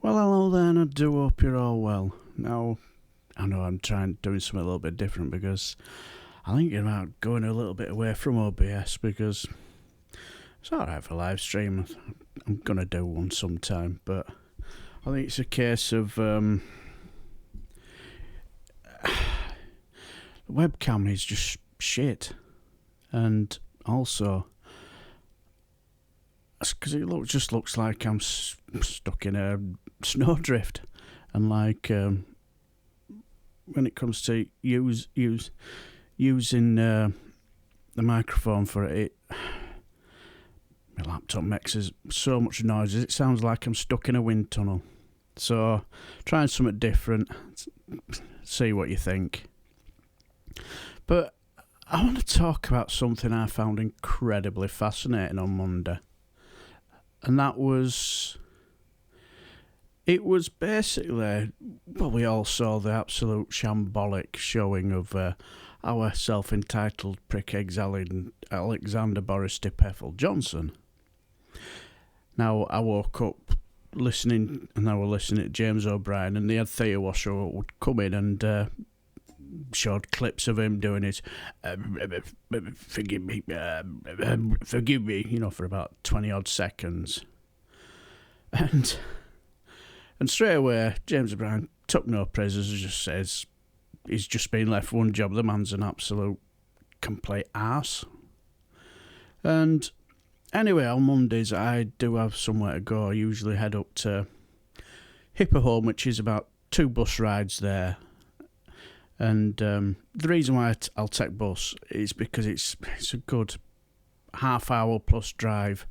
Well, hello then, I do hope you're all well. Now, I know I'm doing something a little bit different because I think about going a little bit away from OBS because it's alright for live stream. I'm going to do one sometime, but I think it's a case of the webcam is just shit. And also, because it just looks like I'm stuck in a snowdrift, and like when it comes to using the microphone for it, my laptop makes so much noise. It sounds like I'm stuck in a wind tunnel. So trying something different, see what you think. But I want to talk about something I found incredibly fascinating on Monday. And that was, it was basically, well, we all saw the absolute shambolic showing of our self-entitled prick Alexander Boris Johnson. Now, I woke up listening, and I was listening to James O'Brien, and they had Theo Washer would come in and showed clips of him doing it, forgive me, for about 20 odd seconds. And straight away, James O'Brien took no prisoners, just says he's just been left one job. The man's an absolute complete arse. And anyway, on Mondays, I do have somewhere to go. I usually head up to Hipperholm, which is about 2 bus rides there. And the reason why I'll take bus is because it's a good half-hour plus drive,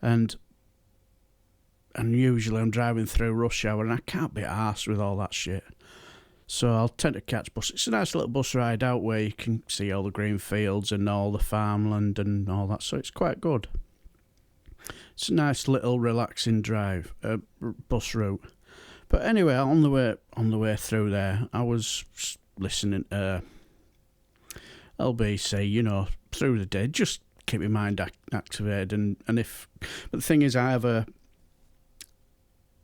and usually I'm driving through rush hour, and I can't be arsed with all that shit. So I'll tend to catch bus. It's a nice little bus ride out where you can see all the green fields and all the farmland and all that, so it's quite good. It's a nice little relaxing drive, bus route. But anyway, on the way through there, I was listening to LBC, through the day, just keep my mind activated. And but the thing is, I have a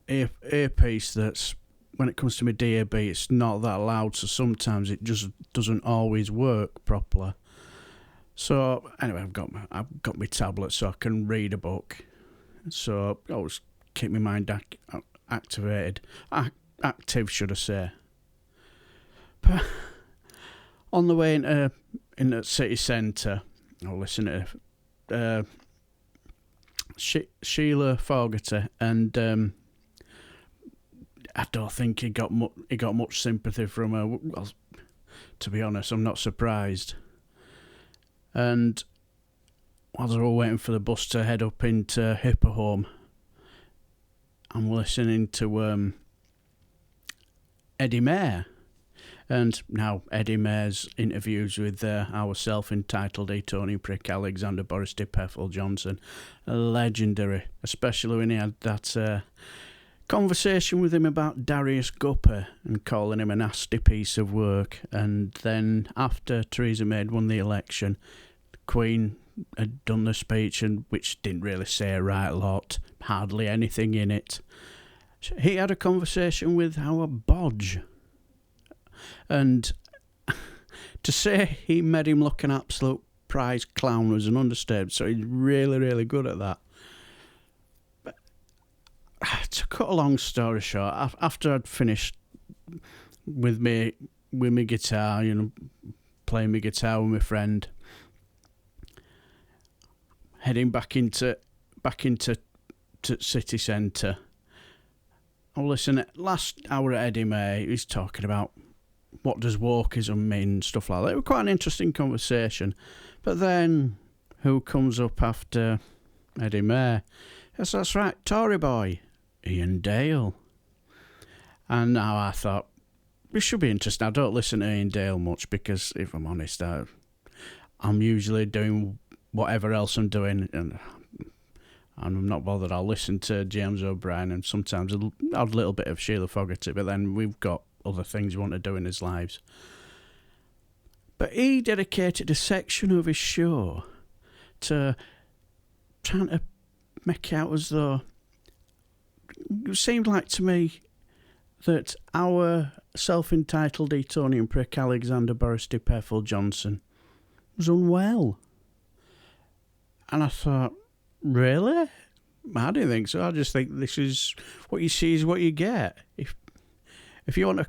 earpiece that's, when it comes to my DAB, it's not that loud, so sometimes it just doesn't always work properly. So anyway, I've got my tablet so I can read a book. So I always keep my mind active, should I say. But on the way in the city centre, I'll listen to Sheila Fogarty, and I don't think he got much sympathy from her. Well, to be honest, I'm not surprised. And while we were waiting for the bus to head up into Hipperholm, I'm listening to Eddie Mair. And now Eddie Mair's interviews with our self-entitled Tony prick Alexander Boris Pfeffel Johnson are legendary, especially when he had that conversation with him about Darius Gupper and calling him a nasty piece of work. And then after Theresa May won the election, the Queen had done the speech, and which didn't really say a right lot, hardly anything in it. He had a conversation with our Bodge, and to say he made him look an absolute prize clown was an understatement. So he's really, really good at that. But to cut a long story short, after I'd finished with my guitar, playing my guitar with my friend, heading back into city centre, I'll listen to last hour at Eddie May. He's talking about what does wokeism mean, stuff like that. It was quite an interesting conversation. But then, who comes up after Eddie May? Yes, that's right, Tory boy, Iain Dale. And now I thought, this should be interesting. I don't listen to Iain Dale much because, if I'm honest, I'm usually doing whatever else I'm doing, and I'm not bothered. I'll listen to James O'Brien and sometimes a little bit of Sheila Fogarty, but then we've got other things we want to do in his lives. But he dedicated a section of his show to trying to make out as though it seemed like to me that our self-entitled Etonian prick Alexander Boris Pfeffel Johnson was unwell. And I thought, really? I didn't think so. I just think this is what you see is what you get. If you want a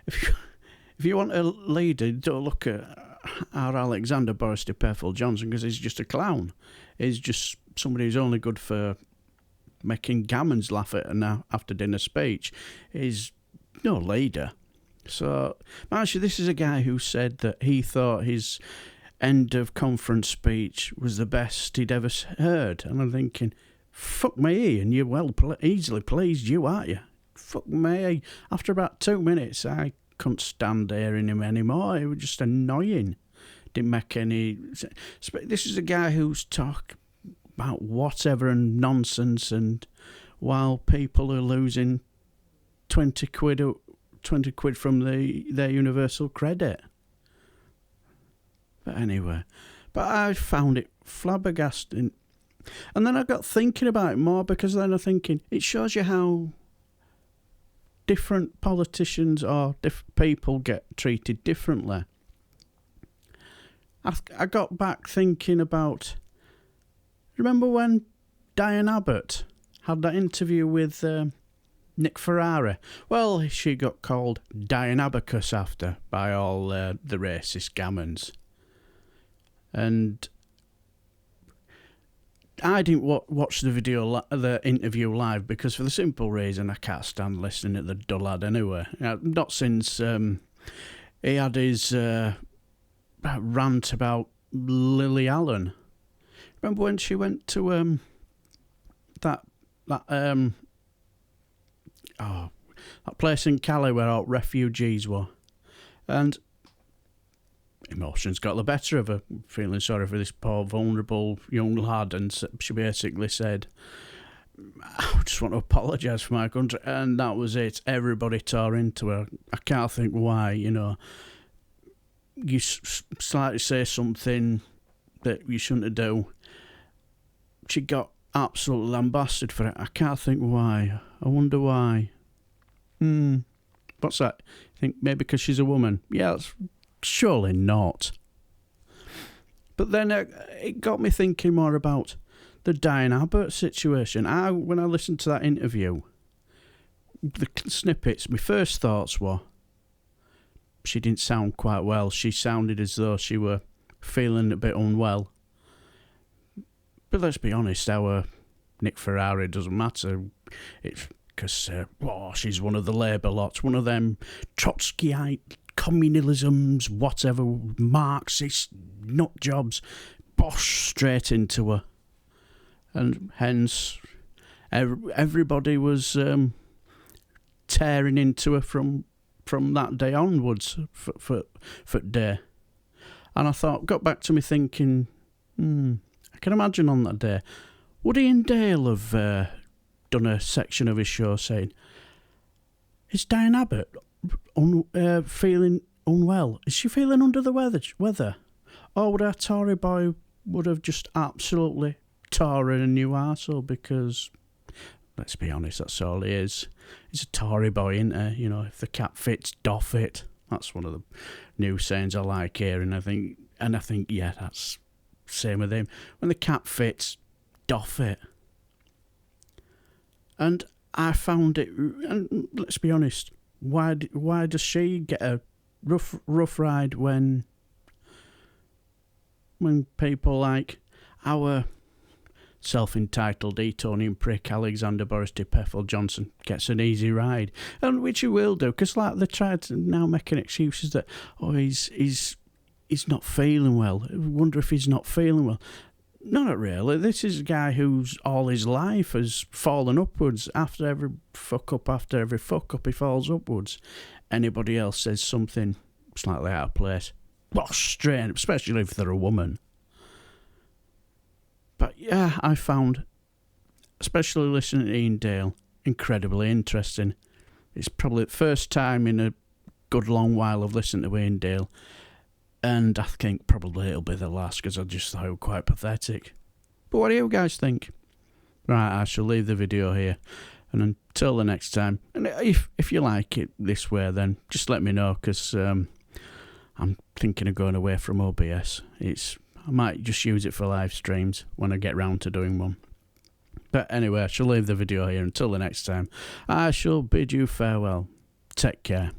if you want a leader, don't look at our Alexander Boris Pfeffel Johnson, because he's just a clown. He's just somebody who's only good for making gammons laugh at an after dinner speech. He's no leader. So actually, this is a guy who said that he thought his end of conference speech was the best he'd ever heard. And I'm thinking, fuck me, and you're well easily pleased, you, aren't you? Fuck me. After about 2 minutes, I couldn't stand hearing him anymore. It was just annoying. Didn't make any... This is a guy who's talking about whatever and nonsense, and while people are losing 20 quid from their universal credit. But anyway, I found it flabbergasting. And then I got thinking about it more, because then I'm thinking, it shows you how different politicians or people get treated differently. I got back thinking about... Remember when Diane Abbott had that interview with Nick Ferrari? Well, she got called Diane Abacus after by all the racist gammons. And I didn't watch the interview live, because for the simple reason I can't stand listening to the dullard anyway. Not since he had his rant about Lily Allen. Remember when she went to that place in Cali where all refugees were, and emotions got the better of her, feeling sorry for this poor vulnerable young lad, and she basically said, I just want to apologise for my country, and that was it. Everybody tore into her. I can't think why. You slightly say something that you shouldn't do. She got absolutely lambasted for it. I can't think why. I wonder why. What's that? You think maybe because she's a woman? Yeah, that's surely not. But then it got me thinking more about the Diane Abbott situation. When I listened to that interview, the snippets, my first thoughts were, she didn't sound quite well. She sounded as though she were feeling a bit unwell. But let's be honest, our Nick Ferrari doesn't matter. It's because she's one of the Labour lots, one of them Trotskyite communalisms, whatever, Marxist nut jobs, bosh straight into her. And hence, everybody was tearing into her from that day onwards for day. And I got back to me thinking, I can imagine on that day, would Iain Dale have done a section of his show saying, is Diane Abbott feeling unwell? Is she feeling under the weather? Or would our Tory boy would have just absolutely tore a new arsehole? Because, let's be honest, that's all he is. He's a Tory boy, isn't he? If the cap fits, doff it. That's one of the new sayings I like hearing. I think, yeah, that's same with him. When the cap fits, doff it. And I found it, and let's be honest, why does she get a rough ride when people like our self-entitled Etonian prick Alexander Boris Pfeffel Johnson gets an easy ride? And which he will do, because they tried to now making excuses that he's not feeling well. I wonder if he's not feeling well. No, not really. This is a guy who's all his life has fallen upwards. After every fuck up, he falls upwards. Anybody else says something slightly out of place, straight, especially if they're a woman. But yeah, I found, especially listening to Iain Dale, incredibly interesting. It's probably the first time in a good long while I've listened to Iain Dale. And I think probably it'll be the last, because I just thought it was quite pathetic. But what do you guys think? Right, I shall leave the video here. And until the next time, and if you like it this way, then just let me know, because I'm thinking of going away from OBS. I might just use it for live streams when I get round to doing one. But anyway, I shall leave the video here. Until the next time, I shall bid you farewell. Take care.